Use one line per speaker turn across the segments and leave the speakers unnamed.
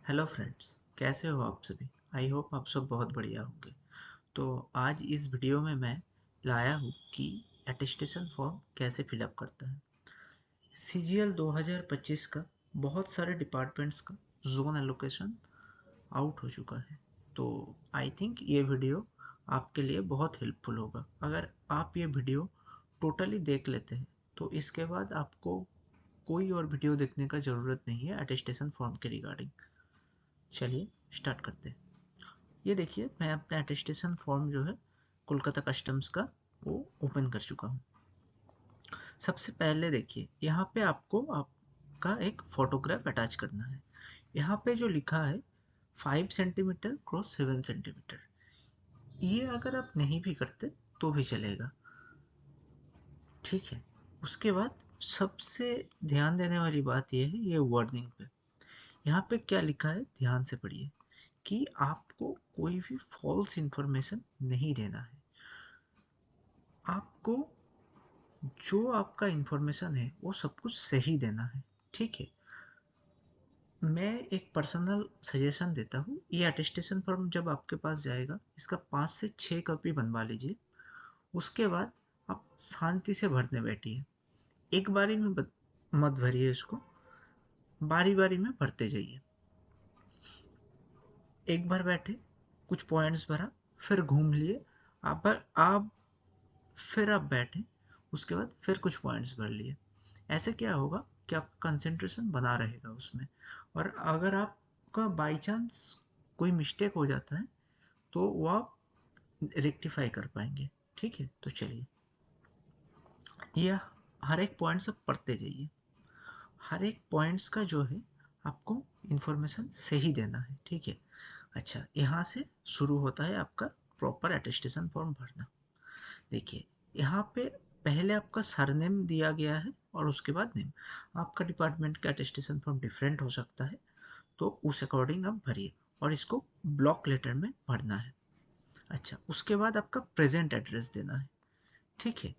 Hello friends, कैसे हो आप सभी। आई होप आप सब बहुत बढ़िया होंगे। तो आज इस वीडियो में मैं लाया हूँ कि अटेस्टेशन फॉर्म कैसे फिलअप करता है। सीजीएल 2025 का बहुत सारे डिपार्टमेंट्स का जोन एलोकेशन आउट हो चुका है। तो आई थिंक ये वीडियो आपके लिए बहुत हेल्पफुल होगा। अगर आप ये वीडियो टोटली देख लेते हैं तो इसके बाद आपको कोई और वीडियो देखने का ज़रूरत नहीं है अटेस्टेशन फॉर्म के रिगार्डिंग। चलिए स्टार्ट करते हैं। ये देखिए, मैं अपना अटेस्टेशन फॉर्म जो है कोलकाता कस्टम्स का वो ओपन कर चुका हूँ। सबसे पहले देखिए, यहाँ पे आपको आपका एक फोटोग्राफ अटैच करना है। यहाँ पे जो लिखा है 5 सेंटीमीटर क्रॉस 7 सेंटीमीटर, ये अगर आप नहीं भी करते तो भी चलेगा, ठीक है। उसके बाद सबसे ध्यान देने वाली बात यह है, ये वर्डिंग पे यहाँ पे क्या लिखा है ध्यान से पढ़िए कि आपको कोई भी फॉल्स इंफॉर्मेशन नहीं देना है। आपको जो आपका इंफॉर्मेशन है वो सब कुछ सही देना है, ठीक है। मैं एक पर्सनल सजेशन देता हूँ, ये अटेस्टेशन फॉर्म जब आपके पास जाएगा इसका 5 से 6 कॉपी बनवा लीजिए। उसके बाद आप शांति से भरने बैठिए। एक बारी में मत भरिए इसको, बारी बारी में भरते जाइए। एक बार बैठे, कुछ पॉइंट्स भरा, फिर घूम लिए, आप फिर आप बैठे, उसके बाद फिर कुछ पॉइंट्स भर लिए। ऐसे क्या होगा कि आपका कंसंट्रेशन बना रहेगा उसमें। और अगर आपका बाई चांस कोई मिस्टेक हो जाता है तो वो आप रेक्टिफाई कर पाएंगे, ठीक है। तो चलिए, ये हर एक पॉइंट सब पढ़ते जाइए। हर एक पॉइंट्स का जो है आपको इंफॉर्मेशन सही देना है, ठीक है। अच्छा, यहाँ से शुरू होता है आपका प्रॉपर अटेस्टेशन फॉर्म भरना। देखिए, यहाँ पे पहले आपका सरनेम दिया गया है और उसके बाद नेम। आपका डिपार्टमेंट का अटेस्टेशन फॉर्म डिफरेंट हो सकता है, तो उस अकॉर्डिंग आप भरिए और इसको ब्लॉक लेटर में भरना है। अच्छा, उसके बाद आपका प्रेजेंट एड्रेस देना है, ठीक है,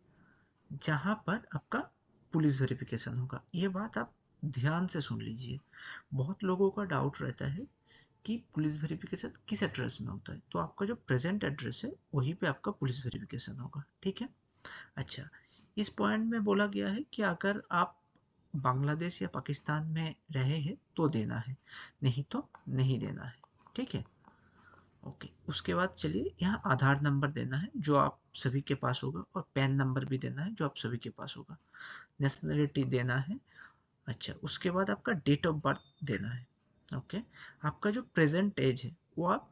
जहाँ पर आपका पुलिस वेरिफिकेशन होगा। ये बात आप ध्यान से सुन लीजिए। बहुत लोगों का डाउट रहता है कि पुलिस वेरिफिकेशन किस एड्रेस में होता है, तो आपका जो प्रेजेंट एड्रेस है वहीं पे आपका पुलिस वेरिफिकेशन होगा, ठीक है। अच्छा, इस पॉइंट में बोला गया है कि अगर आप बांग्लादेश या पाकिस्तान में रहे हैं तो देना है, नहीं तो नहीं देना है, ठीक है। ओके, उसके बाद चलिए, यहाँ आधार नंबर देना है जो आप सभी के पास होगा, और पैन नंबर भी देना है जो आप सभी के पास होगा। नेशनलिटी देना है। अच्छा, उसके बाद आपका डेट ऑफ बर्थ देना है। ओके, आपका जो प्रेजेंट एज है वो आप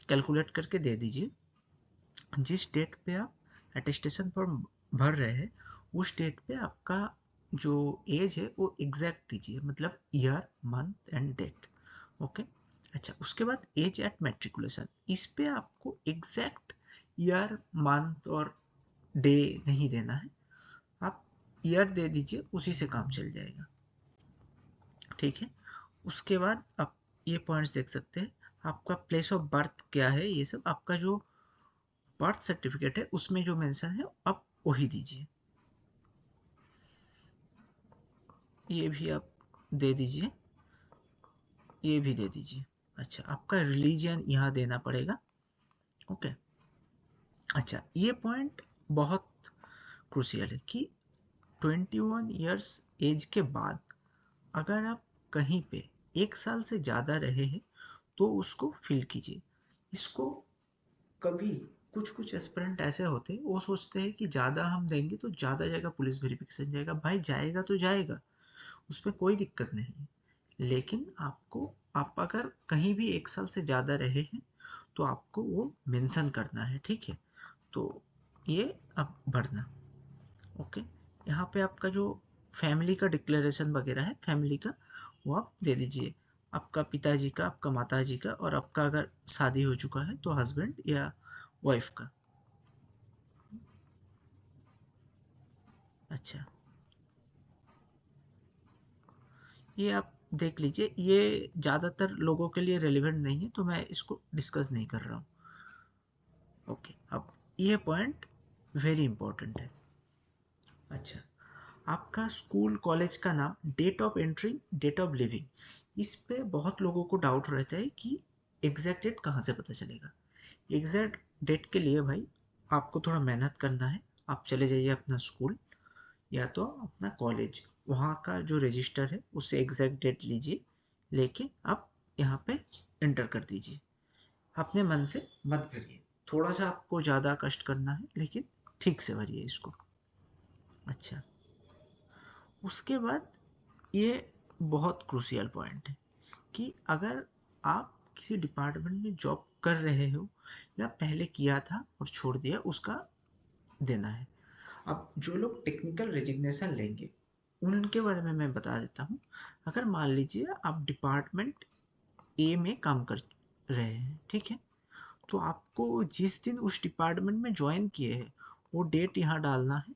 कैलकुलेट करके दे दीजिए। जिस डेट पे आप अटेस्टेशन फॉर्म भर रहे हैं उस डेट पे आपका जो एज है वो एग्जैक्ट दीजिए, मतलब year month and date. Okay. अच्छा, उसके बाद एज एट मैट्रिकुलेशन, इस पे आपको एग्जैक्ट ईयर मंथ और डे नहीं देना है। आप ईयर दे दीजिए, उसी से काम चल जाएगा, ठीक है। उसके बाद आप ये पॉइंट्स देख सकते हैं। आपका प्लेस ऑफ बर्थ क्या है, ये सब आपका जो बर्थ सर्टिफिकेट है उसमें जो मेंशन है आप वही दीजिए। ये भी आप दे दीजिए, ये भी दे दीजिए। अच्छा, आपका रिलीजन यहाँ देना पड़ेगा। ओके। अच्छा, ये पॉइंट बहुत क्रूशियल है कि 21 ईयर्स एज के बाद अगर आप कहीं पे 1 साल से ज़्यादा रहे हैं तो उसको फिल कीजिए। इसको कभी कुछ कुछ एस्पिरेंट ऐसे होते हैं, वो सोचते हैं कि ज़्यादा हम देंगे तो ज़्यादा जाएगा, पुलिस वेरिफिकेशन जाएगा। भाई जाएगा तो जाएगा, उसमें कोई दिक्कत नहीं है। लेकिन आपको, आप अगर कहीं भी 1 साल से ज़्यादा रहे हैं तो आपको वो मेंशन करना है, ठीक है। तो ये आप भरना। ओके। यहाँ पे आपका जो फैमिली का डिक्लेरेशन वगैरह है फैमिली का, वो आप दे दीजिए। आपका पिताजी का, आपका माताजी का, और आपका अगर शादी हो चुका है तो हस्बैंड या वाइफ का। अच्छा, ये आप देख लीजिए। ये ज़्यादातर लोगों के लिए रेलिवेंट नहीं है तो मैं इसको डिस्कस नहीं कर रहा हूँ। ओके, अब ये पॉइंट वेरी इंपॉर्टेंट है। अच्छा, आपका स्कूल कॉलेज का नाम, date of entry, date of living, इस पे बहुत लोगों को डाउट रहता है कि एग्जैक्ट डेट कहाँ से पता चलेगा। एग्जैक्ट डेट के लिए भाई आपको थोड़ा मेहनत करना है। आप चले जाइए अपना स्कूल या तो अपना कॉलेज, वहाँ का जो रजिस्टर है उससे एग्जैक्ट डेट लीजिए, लेके आप यहाँ पे एंटर कर दीजिए। अपने मन से मत भरिए, थोड़ा सा आपको ज़्यादा कष्ट करना है लेकिन ठीक से भरिए इसको। अच्छा, उसके बाद ये बहुत क्रूशियल पॉइंट है कि अगर आप किसी डिपार्टमेंट में जॉब कर रहे हो या पहले किया था और छोड़ दिया, उसका देना है। अब जो लोग टेक्निकल रेजिग्नेशन लेंगे उनके बारे में मैं बता देता हूँ। अगर मान लीजिए आप डिपार्टमेंट ए में काम कर रहे हैं, ठीक है, तो आपको जिस दिन उस डिपार्टमेंट में ज्वाइन किए हैं वो डेट यहाँ डालना है।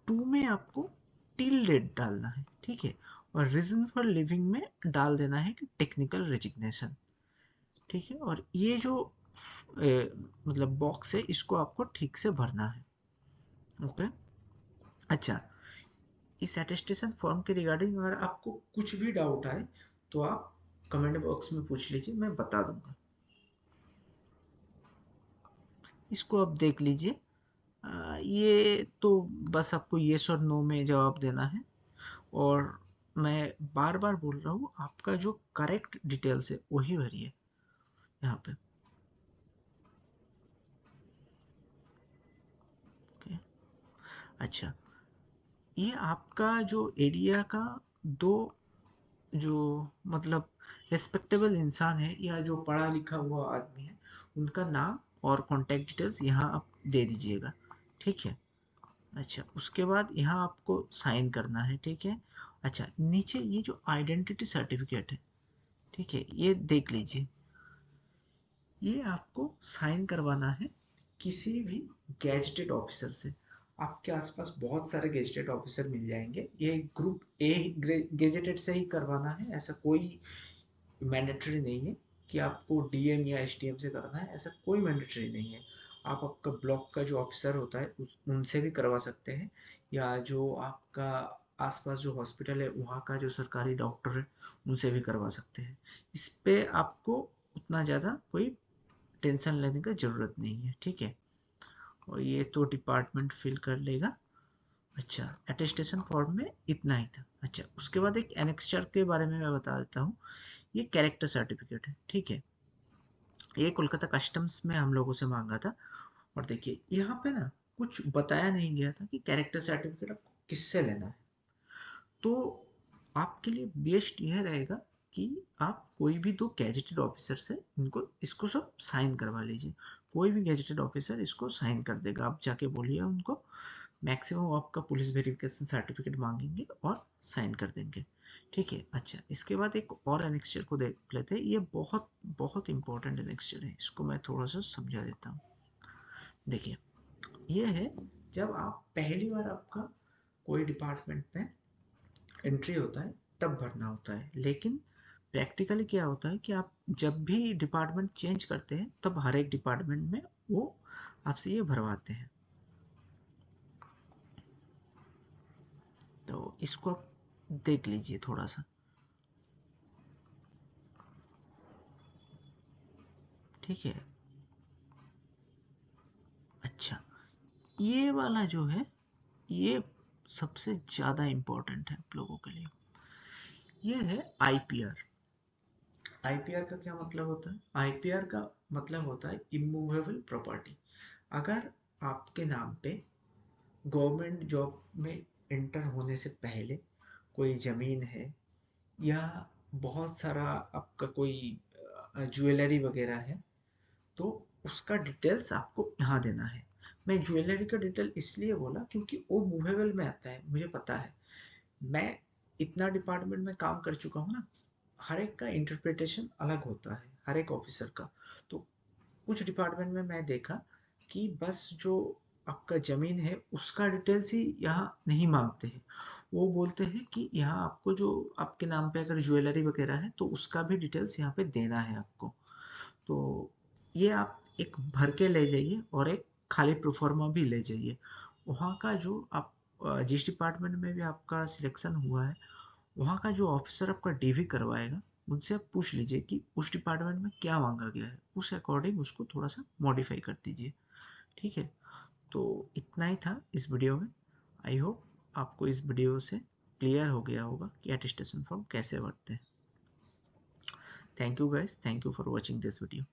टू में आपको टिल डेट डालना है, ठीक है, और रीजन फॉर लिविंग में डाल देना है कि टेक्निकल रेजिग्नेशन, ठीक है। और ये जो मतलब बॉक्स है इसको आपको ठीक से भरना है। ओके। अच्छा, इस अटेस्टेशन फॉर्म के रिगार्डिंग अगर आपको कुछ भी डाउट आए तो आप कमेंट बॉक्स में पूछ लीजिए, मैं बता दूंगा। इसको आप देख लीजिए। ये तो बस आपको येस और नो में जवाब देना है। और मैं बार बार बोल रहा हूँ, आपका जो करेक्ट डिटेल्स है वही भरिए यहाँ पे। ओके। अच्छा, ये आपका जो एरिया का दो जो मतलब रिस्पेक्टेबल इंसान है या जो पढ़ा लिखा हुआ आदमी है, उनका नाम और कॉन्टैक्ट डिटेल्स यहाँ आप दे दीजिएगा, ठीक है। अच्छा, उसके बाद यहाँ आपको साइन करना है, ठीक है। अच्छा, नीचे ये जो आइडेंटिटी सर्टिफिकेट है, ठीक है, ये देख लीजिए। ये आपको साइन करवाना है किसी भी गैजेटेड ऑफिसर से। आपके आसपास बहुत सारे गैजेटेड ऑफिसर मिल जाएंगे, ये ग्रुप ए गैजेटेड से ही करवाना है। ऐसा कोई मैंडेटरी नहीं है कि आपको डीएम या एसडीएम से करना है, ऐसा कोई मैंडेटरी नहीं है। आप आपका ब्लॉक का जो ऑफिसर होता है उनसे भी करवा सकते हैं, या जो आपका आसपास जो हॉस्पिटल है वहाँ का जो सरकारी डॉक्टर है उनसे भी करवा सकते हैं। इस पे आपको उतना ज़्यादा कोई टेंशन लेने का ज़रूरत नहीं है, ठीक है। और ये तो डिपार्टमेंट फिल कर लेगा। अच्छा, अटेस्टेशन फॉर्म में इतना ही था। अच्छा, उसके बाद एक एनेक्स्चर के बारे में मैं बता देता हूँ। ये कैरेक्टर सर्टिफिकेट है, ठीक है। ये कोलकाता कस्टम्स में हम लोगों से मांगा था। और देखिए यहाँ पे ना कुछ बताया नहीं गया था कि कैरेक्टर सर्टिफिकेट आपको किससे लेना है। तो आपके लिए बेस्ट यह रहेगा कि आप कोई भी दो गैजेटेड ऑफिसर से इनको इसको सब साइन करवा लीजिए। कोई भी गैजेटेड ऑफिसर इसको साइन कर देगा, आप जाके बोलिए उनको। मैक्सिमम आपका पुलिस वेरिफिकेशन सर्टिफिकेट मांगेंगे और साइन कर देंगे, ठीक है। अच्छा, इसके बाद एक और एनेक्स्चर को देख लेते हैं। ये बहुत बहुत इंपॉर्टेंट एनेक्स्चर है, इसको मैं थोड़ा सा समझा देता हूँ। देखिए, ये है जब आप पहली बार आपका कोई डिपार्टमेंट में एंट्री होता है तब भरना होता है। लेकिन प्रैक्टिकली क्या होता है कि आप जब भी डिपार्टमेंट चेंज करते हैं तब हर एक डिपार्टमेंट में वो आपसे ये भरवाते हैं। तो इसको आप देख लीजिए थोड़ा सा, ठीक है। अच्छा, ये वाला जो है ये सबसे ज़्यादा इम्पोर्टेंट है आप लोगों के लिए। ये है आईपीआर। आईपीआर का क्या मतलब होता है? आईपीआर का मतलब होता है इमूवेबल प्रॉपर्टी। अगर आपके नाम पे गवर्नमेंट जॉब में एंटर होने से पहले कोई ज़मीन है या बहुत सारा आपका कोई ज्वेलरी वगैरह है, तो उसका डिटेल्स आपको यहाँ देना है। मैं ज्वेलरी का डिटेल इसलिए बोला क्योंकि वो मूवेबल में आता है, मुझे पता है। मैं इतना डिपार्टमेंट में काम कर चुका हूँ ना, हर एक का इंटरप्रिटेशन अलग होता है, हर एक ऑफिसर का। तो कुछ डिपार्टमेंट में मैं देखा कि बस जो आपका ज़मीन है उसका डिटेल्स ही यहाँ नहीं मांगते हैं। वो बोलते हैं कि यहाँ आपको जो आपके नाम पे अगर ज्वेलरी वगैरह है तो उसका भी डिटेल्स यहाँ पे देना है आपको। तो ये आप एक भर के ले जाइए और एक खाली प्रोफार्मा भी ले जाइए। वहाँ का जो आप जिस डिपार्टमेंट में भी आपका सिलेक्शन हुआ है वहाँ का जो ऑफिसर आपका डीवी करवाएगा उनसे आप पूछ लीजिए कि उस डिपार्टमेंट में क्या मांगा गया है, उस अकॉर्डिंग उसको थोड़ा सा मॉडिफाई कर दीजिए। ठीक है, तो इतना ही था इस वीडियो में। आई होप आपको इस वीडियो से क्लियर हो गया होगा कि अटेस्टेशन फॉर्म कैसे भरते हैं। Thank you guys, thank you for watching this video.